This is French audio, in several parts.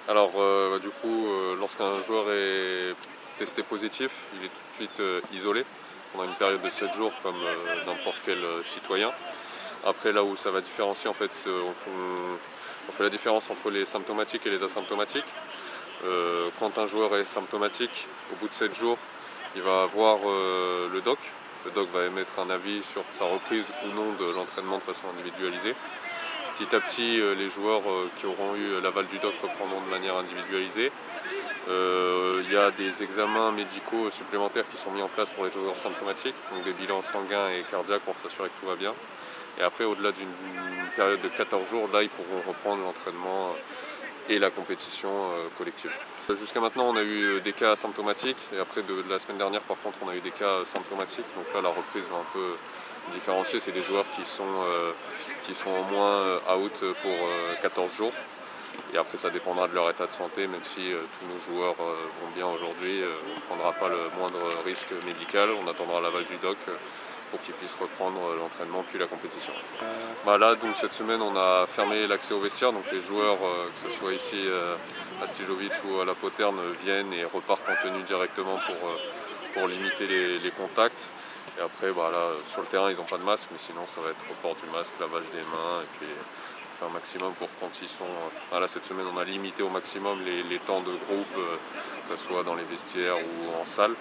Du coup, lorsqu'un joueur est testé positif, il est tout de suite isolé pendant une période de 7 jours comme n'importe quel citoyen. Après, là où ça va différencier, en fait, on fait la différence entre les symptomatiques et les asymptomatiques. Quand un joueur est symptomatique, au bout de 7 jours, il va voir le doc. Le doc va émettre un avis sur sa reprise ou non de l'entraînement de façon individualisée. Petit à petit, les joueurs qui auront eu l'aval du doc reprendront de manière individualisée. Il y a des examens médicaux supplémentaires qui sont mis en place pour les joueurs symptomatiques, donc des bilans sanguins et cardiaques pour s'assurer que tout va bien. Et après, au-delà d'une période de 14 jours, là, ils pourront reprendre l'entraînement et la compétition collective. Jusqu'à maintenant, on a eu des cas asymptomatiques et après de la semaine dernière, par contre, on a eu des cas symptomatiques. Donc là, la reprise va un peu différencier. C'est des joueurs qui sont au moins out pour 14 jours. Et après, ça dépendra de leur état de santé, même si tous nos joueurs vont bien aujourd'hui. On ne prendra pas le moindre risque médical. On attendra l'aval du doc pour qu'ils puissent reprendre l'entraînement puis la compétition. Là, donc, cette semaine, on a fermé l'accès au vestiaire, donc les joueurs, que ce soit ici à Stijovic ou à la Poterne, viennent et repartent en tenue directement pour limiter les contacts. Et après, là, sur le terrain, ils n'ont pas de masque, mais sinon, ça va être report du masque, lavage des mains, et puis faire un maximum pour quand ils sont... Là, cette semaine, on a limité au maximum les temps de groupe, que ce soit dans les vestiaires ou en salle.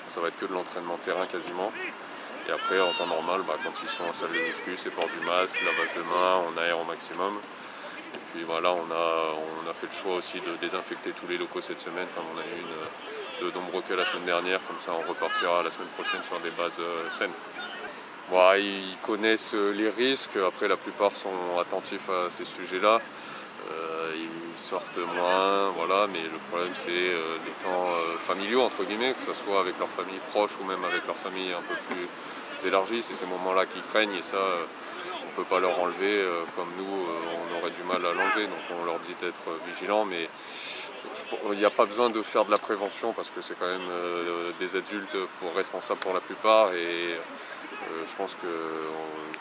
Ça va être que de l'entraînement terrain quasiment. Et après, en temps normal, quand ils sont en salle de muscu, c'est port du masque, lavage de main, on aère au maximum. Et puis voilà, on a fait le choix aussi de désinfecter tous les locaux cette semaine, comme on a eu de nombreux cas la semaine dernière. Comme ça, on repartira la semaine prochaine sur des bases saines. Ils connaissent les risques, après la plupart sont attentifs à ces sujets-là. Ils sortent moins, mais le problème c'est les temps familiaux, entre guillemets, que ce soit avec leur famille proche ou même avec leur famille un peu plus élargie. C'est ces moments-là qu'ils craignent et ça, on ne peut pas leur enlever comme nous, on aurait du mal à l'enlever. Donc on leur dit d'être vigilants, mais il n'y a pas besoin de faire de la prévention parce que c'est quand même des adultes responsables pour la plupart et je pense que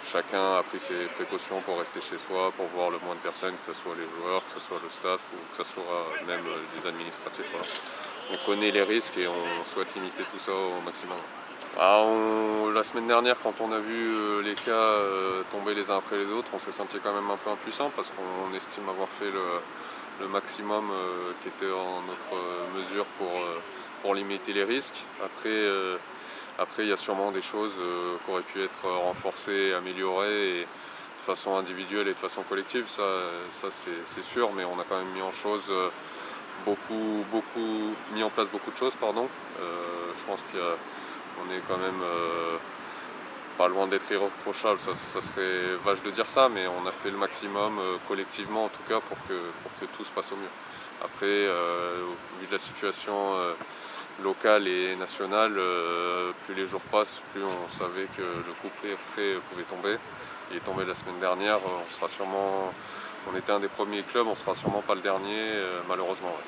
chacun a pris ses précautions pour rester chez soi, pour voir le moins de personnes, que ce soit les joueurs, que ce soit le staff ou que ce soit même les administratifs. Voilà. On connaît les risques et on souhaite limiter tout ça au maximum. La semaine dernière, quand on a vu les cas tomber les uns après les autres, on s'est senti quand même un peu impuissant parce qu'on estime avoir fait le maximum qui était en notre mesure pour limiter les risques. Après, il y a sûrement des choses qui auraient pu être renforcées, améliorées et de façon individuelle et de façon collective, ça c'est sûr, mais on a quand même mis en place beaucoup de choses. Je pense qu'on est quand même pas loin d'être irréprochable, ça serait vache de dire ça, mais on a fait le maximum collectivement en tout cas pour que tout se passe au mieux. Après, au vu de la situation locale et nationale, plus les jours passent, plus on savait que le coup près pouvait tomber. Il est tombé la semaine dernière, on était un des premiers clubs, on sera sûrement pas le dernier malheureusement. Ouais.